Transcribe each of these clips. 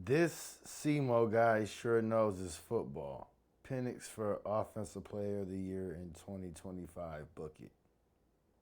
This SEMO guy sure knows his football. Penix for Offensive Player of the Year in 2025. Book it.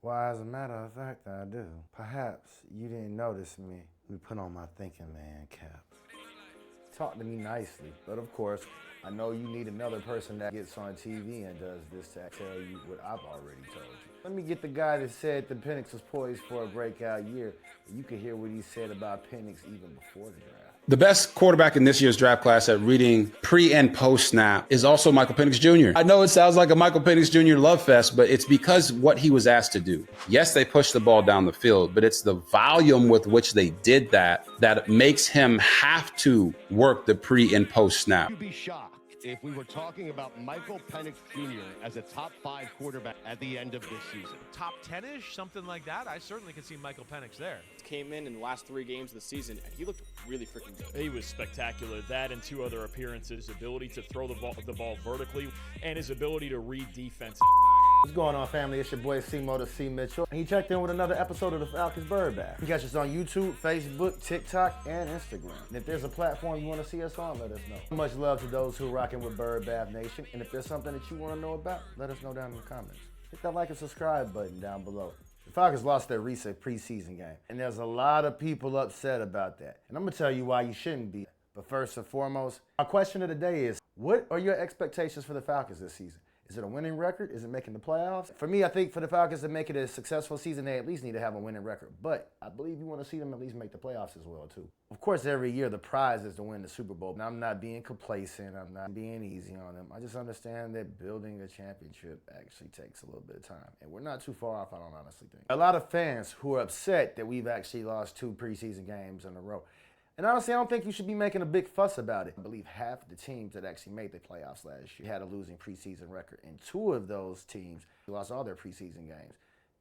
Why, as a matter of fact, I do. Perhaps you didn't notice me. We put on my thinking man cap. Talk to me nicely. But of course, I know you need another person that gets on TV and does this to tell you what I've already told you. Let me get the guy that said that Penix was poised for a breakout year. You can hear what he said about Penix even before the draft. The best quarterback in this year's draft class at reading pre and post snap is also Michael Penix Jr. I know it sounds like a Michael Penix Jr. love fest, but it's because what he was asked to do. Yes, they pushed the ball down the field, but it's the volume with which they did that makes him have to work the pre and post snap. You'd be shocked if we were talking about Michael Penix Jr. as a top 5 quarterback at the end of this season. Top 10-ish, something like that. I certainly can see Michael Penix there. Came in the last 3 games of the season, and he looked really freaking good. He was spectacular. That and 2 other appearances, his ability to throw the ball vertically, and his ability to read defense. What's going on, family? It's your boy SEMO the C Mitchell. And he checked in with another episode of the Falcons Bird Bath. You catch us on YouTube, Facebook, TikTok, and Instagram. And if there's a platform you want to see us on, let us know. Much love to those who rocking with Bird Bath Nation. And if there's something that you want to know about, let us know down in the comments. Hit that like and subscribe button down below. The Falcons lost their recent preseason game, and there's a lot of people upset about that. And I'm going to tell you why you shouldn't be. But first and foremost, our question of the day is, what are your expectations for the Falcons this season? Is it a winning record? Is it making the playoffs? For me, I think for the Falcons to make it a successful season, they at least need to have a winning record. But I believe you want to see them at least make the playoffs as well, too. Of course, every year the prize is to win the Super Bowl. And I'm not being complacent. I'm not being easy on them. I just understand that building a championship actually takes a little bit of time. And we're not too far off, I don't honestly think. A lot of fans who are upset that we've actually lost 2 preseason games in a row. And honestly, I don't think you should be making a big fuss about it. I believe half the teams that actually made the playoffs last year had a losing preseason record. And 2 of those teams lost all their preseason games.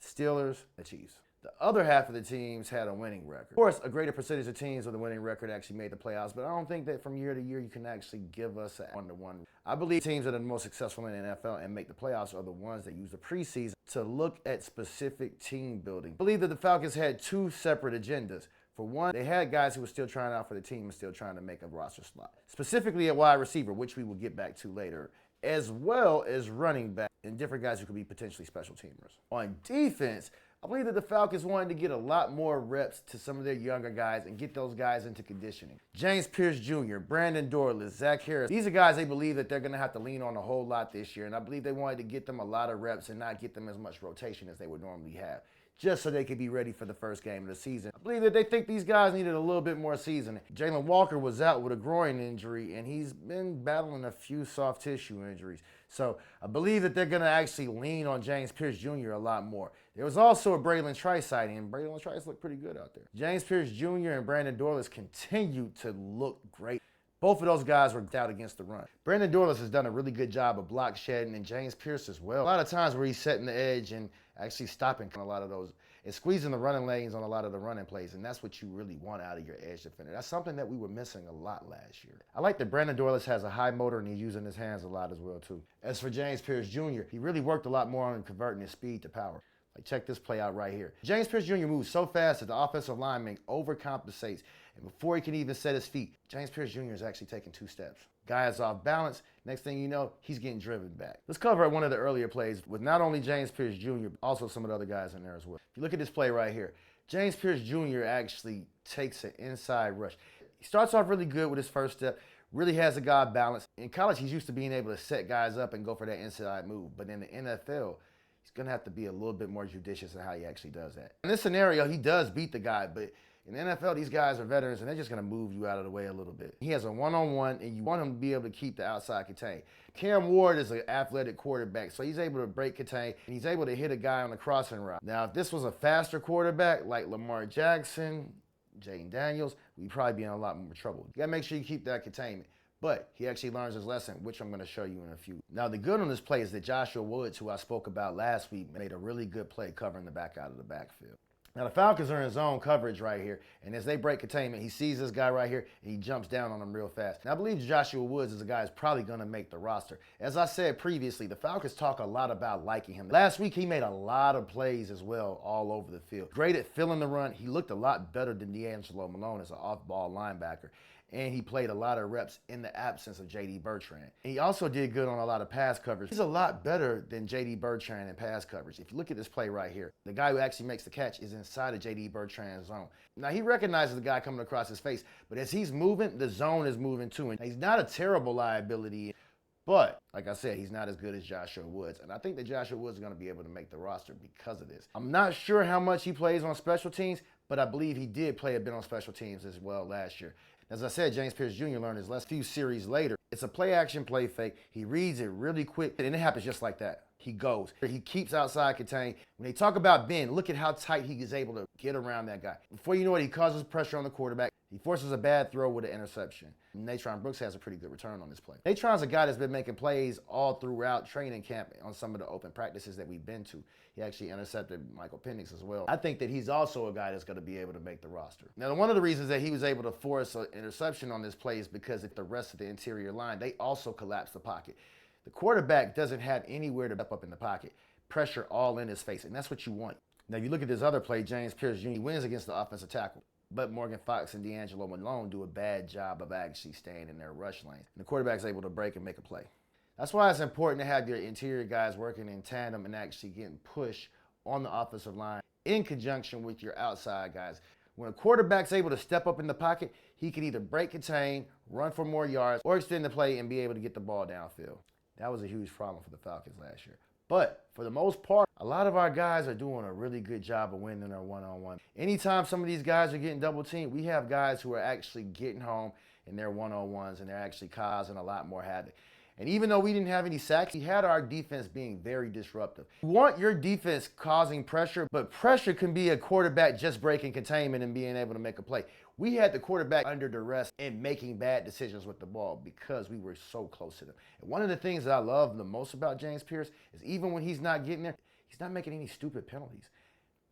Steelers, the Chiefs. The other half of the teams had a winning record. Of course, a greater percentage of teams with a winning record actually made the playoffs, but I don't think that from year to year you can actually give us a 1-to-1. I believe teams that are the most successful in the NFL and make the playoffs are the ones that use the preseason to look at specific team building. I believe that the Falcons had 2 separate agendas. For one, they had guys who were still trying out for the team and still trying to make a roster slot, specifically at wide receiver, which we will get back to later, as well as running back and different guys who could be potentially special teamers. On defense, I believe that the Falcons wanted to get a lot more reps to some of their younger guys and get those guys into conditioning. James Pearce Jr., Brandon Dorlus, Zach Harris, these are guys they believe that they're going to have to lean on a whole lot this year, and I believe they wanted to get them a lot of reps and not get them as much rotation as they would normally have, just so they could be ready for the first game of the season. I believe that they think these guys needed a little bit more seasoning. Jalen Walker was out with a groin injury, and he's been battling a few soft tissue injuries. So I believe that they're going to actually lean on James Pearce Jr. a lot more. There was also a Braylon Trice sighting, and Braylon Trice looked pretty good out there. James Pearce Jr. and Brandon Dorlus continued to look great. Both of those guys were out against the run. Brandon Dorlus has done a really good job of block shedding, and James Pearce as well. A lot of times where he's setting the edge and actually stopping a lot of those and squeezing the running lanes on a lot of the running plays, and that's what you really want out of your edge defender. That's something that we were missing a lot last year. I like that Brandon Dorlus has a high motor and he's using his hands a lot as well too. As for James Pearce Jr., he really worked a lot more on converting his speed to power. Like, check this play out right here. James Pearce Jr. moves so fast that the offensive lineman overcompensates, and before he can even set his feet, James Pearce Jr. is actually taking 2 steps. Guy is off balance. Next thing you know, he's getting driven back. Let's cover one of the earlier plays with not only James Pearce Jr., but also some of the other guys in there as well. If you look at this play right here, James Pearce Jr. actually takes an inside rush. He starts off really good with his first step, really has a guy balance. In college, he's used to being able to set guys up and go for that inside move, but in the NFL, he's going to have to be a little bit more judicious in how he actually does that. In this scenario, he does beat the guy, but in the NFL, these guys are veterans, and they're just going to move you out of the way a little bit. He has a one-on-one, and you want him to be able to keep the outside contained. Cam Ward is an athletic quarterback, so he's able to break contain, and he's able to hit a guy on the crossing route. Now, if this was a faster quarterback like Lamar Jackson, Jaden Daniels, we'd probably be in a lot more trouble. You got to make sure you keep that containment. But he actually learns his lesson, which I'm going to show you in a few. Now, the good on this play is that Joshua Woods, who I spoke about last week, made a really good play covering the back out of the backfield. Now, the Falcons are in zone coverage right here, and as they break containment, he sees this guy right here, and he jumps down on him real fast. Now, I believe Joshua Woods is a guy who's probably going to make the roster. As I said previously, the Falcons talk a lot about liking him. Last week, he made a lot of plays as well all over the field. Great at filling the run. He looked a lot better than D'Angelo Malone as an off-ball linebacker. and he played a lot of reps in the absence of J.D. Bertrand. He also did good on a lot of pass coverage. He's a lot better than J.D. Bertrand in pass coverage. If you look at this play right here, the guy who actually makes the catch is inside of J.D. Bertrand's zone. Now, he recognizes the guy coming across his face, but as he's moving, the zone is moving too. And he's not a terrible liability, but like I said, he's not as good as Joshua Woods. And I think that Joshua Woods is going to be able to make the roster because of this. I'm not sure how much he plays on special teams, but I believe he did play a bit on special teams as well last year. As I said, James Pearce Jr. learned his last few series later. It's a play action, play fake. He reads it really quick, and it happens just like that. He goes. He keeps outside contained. When they talk about Ben, look at how tight he is able to get around that guy. Before you know it, he causes pressure on the quarterback. He forces a bad throw with an interception. Natron Brooks has a pretty good return on this play. Natron's a guy that's been making plays all throughout training camp on some of the open practices that we've been to. He actually intercepted Michael Penix as well. I think that he's also a guy that's going to be able to make the roster. Now, one of the reasons that he was able to force an interception on this play is because the rest of the interior line, they also collapse the pocket. The quarterback doesn't have anywhere to step up in the pocket. Pressure all in his face, and that's what you want. Now, you look at this other play, James Pearce Jr. wins against the offensive tackle, but Morgan Fox and D'Angelo Malone do a bad job of actually staying in their rush lanes. And the quarterback's able to break and make a play. That's why it's important to have your interior guys working in tandem and actually getting pushed on the offensive line in conjunction with your outside guys. When a quarterback's able to step up in the pocket, he can either break contain, run for more yards, or extend the play and be able to get the ball downfield. That was a huge problem for the Falcons last year. But for the most part, a lot of our guys are doing a really good job of winning their one-on-one. Anytime some of these guys are getting double teamed, we have guys who are actually getting home in their one-on-ones, and they're actually causing a lot more havoc. And even though we didn't have any sacks, we had our defense being very disruptive. You want your defense causing pressure, but pressure can be a quarterback just breaking containment and being able to make a play. We had the quarterback under duress and making bad decisions with the ball because we were so close to them. And one of the things that I love the most about James Pearce is even when he's not getting there, he's not making any stupid penalties.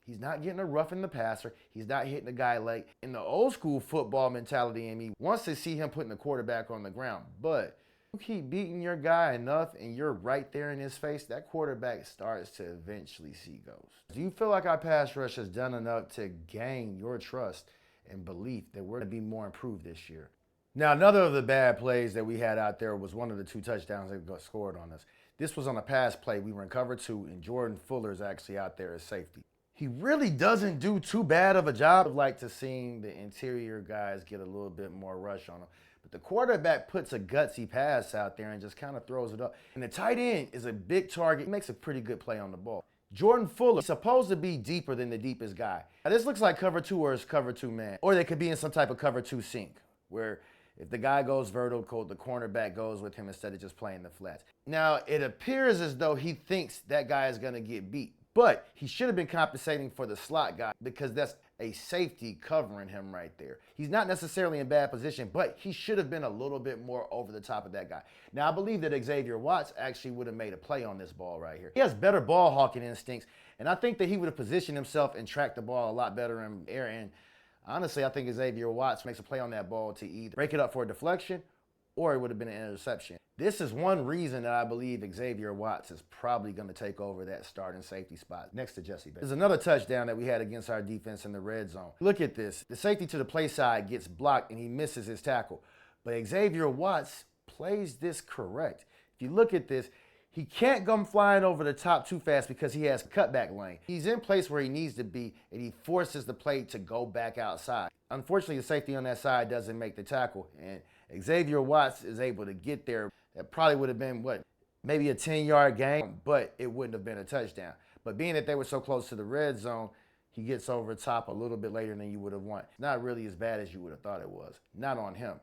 He's not getting a roughing the passer. He's not hitting a guy late. In the old school football mentality in me wants to see him putting the quarterback on the ground. But you keep beating your guy enough and you're right there in his face, that quarterback starts to eventually see ghosts. Do you feel like our pass rush has done enough to gain your trust and belief that we're going to be more improved this year? Now, another of the bad plays that we had out there was one of the 2 touchdowns that got scored on us. This was on a pass play. We were in cover 2, and Jordan Fuller's actually out there as safety. He really doesn't do too bad of a job. I'd like to see the interior guys get a little bit more rush on him. But the quarterback puts a gutsy pass out there and just kind of throws it up. And the tight end is a big target. He makes a pretty good play on the ball. Jordan Fuller is supposed to be deeper than the deepest guy. Now, this looks like cover 2 or it's cover 2 man. Or they could be in some type of cover 2 sink where if the guy goes vertical, the cornerback goes with him instead of just playing the flats. Now, it appears as though he thinks that guy is going to get beat. But he should have been compensating for the slot guy because that's a safety covering him right there. He's not necessarily in bad position, but he should have been a little bit more over the top of that guy. Now, I believe that Xavier Watts actually would have made a play on this ball right here. He has better ball hawking instincts, and I think that he would have positioned himself and tracked the ball a lot better in air. And honestly, I think Xavier Watts makes a play on that ball to either break it up for a deflection or it would have been an interception. This is one reason that I believe Xavier Watts is probably going to take over that starting safety spot next to Jesse Bates. There's another touchdown that we had against our defense in the red zone. Look at this. The safety to the play side gets blocked and he misses his tackle. But Xavier Watts plays this correct. If you look at this, he can't come flying over the top too fast because he has cutback lane. He's in place where he needs to be, and he forces the play to go back outside. Unfortunately, the safety on that side doesn't make the tackle, and Xavier Watts is able to get there. That probably would have been, maybe a 10-yard gain, but it wouldn't have been a touchdown. But being that they were so close to the red zone, he gets over the top a little bit later than you would have wanted. Not really as bad as you would have thought it was. Not on him,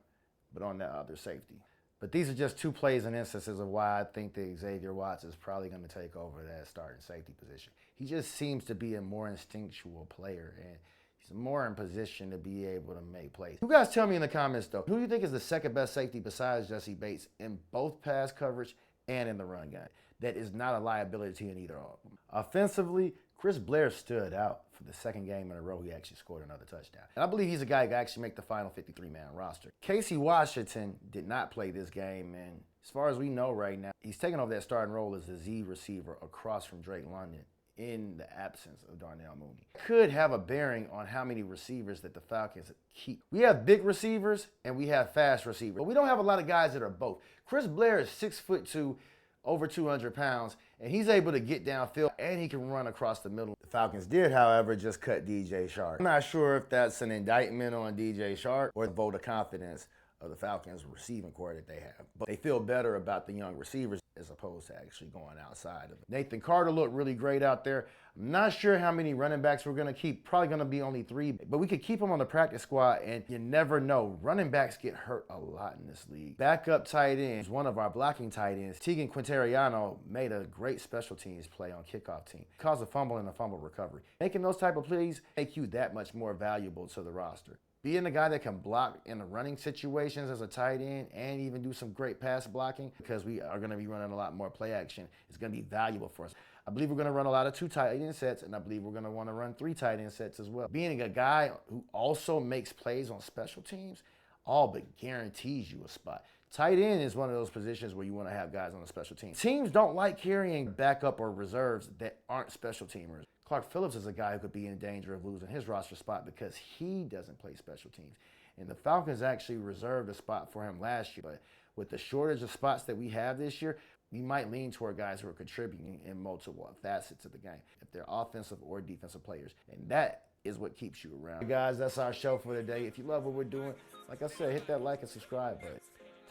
but on that other safety. But these are just 2 plays and instances of why I think that Xavier Watts is probably going to take over that starting safety position. He just seems to be a more instinctual player, and he's more in position to be able to make plays. You guys tell me in the comments, though, who do you think is the second best safety besides Jesse Bates in both pass coverage and in the run game that is not a liability in either of them? Offensively, Chris Blair stood out for the second game in a row. He actually scored another touchdown. And I believe he's a guy who can actually make the final 53-man roster. Casey Washington did not play this game, and as far as we know right now, he's taking over that starting role as the Z receiver across from Drake London. in the absence of Darnell Mooney. Could have a bearing on how many receivers that the Falcons keep. We have big receivers and we have fast receivers, but we don't have a lot of guys that are both. Chris Blair is 6'2", over 200 pounds, and he's able to get downfield and he can run across the middle. The Falcons did, however, just cut DJ Shark. I'm not sure if that's an indictment on DJ Shark or a vote of confidence of the Falcons receiving core that they have. But they feel better about the young receivers as opposed to actually going outside of it. Nathan Carter looked really great out there. I'm not sure how many running backs we're going to keep. Probably going to be only 3, but we could keep them on the practice squad, and you never know. Running backs get hurt a lot in this league. Backup tight ends, one of our blocking tight ends, Tegan Quinteriano, made a great special teams play on kickoff team. Caused a fumble and a fumble recovery. Making those type of plays make you that much more valuable to the roster. Being a guy that can block in the running situations as a tight end and even do some great pass blocking, because we are going to be running a lot more play action, is going to be valuable for us. I believe we're going to run a lot of 2 tight end sets, and I believe we're going to want to run 3 tight end sets as well. Being a guy who also makes plays on special teams all but guarantees you a spot. Tight end is one of those positions where you want to have guys on the special team. Teams don't like carrying backup or reserves that aren't special teamers. Clark Phillips is a guy who could be in danger of losing his roster spot because he doesn't play special teams. And the Falcons actually reserved a spot for him last year. But with the shortage of spots that we have this year, we might lean toward guys who are contributing in multiple facets of the game, if they're offensive or defensive players. And that is what keeps you around. Hey guys, that's our show for today. If you love what we're doing, like I said, hit that like and subscribe button.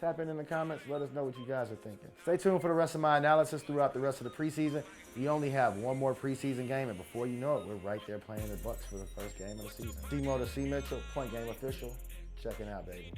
Tap in the comments, let us know what you guys are thinking. Stay tuned for the rest of my analysis throughout the rest of the preseason. We only have one more preseason game, and before you know it, we're right there playing the Bucs for the first game of the season. C-Mo to C. Mitchell, Point Game Official, checking out, baby.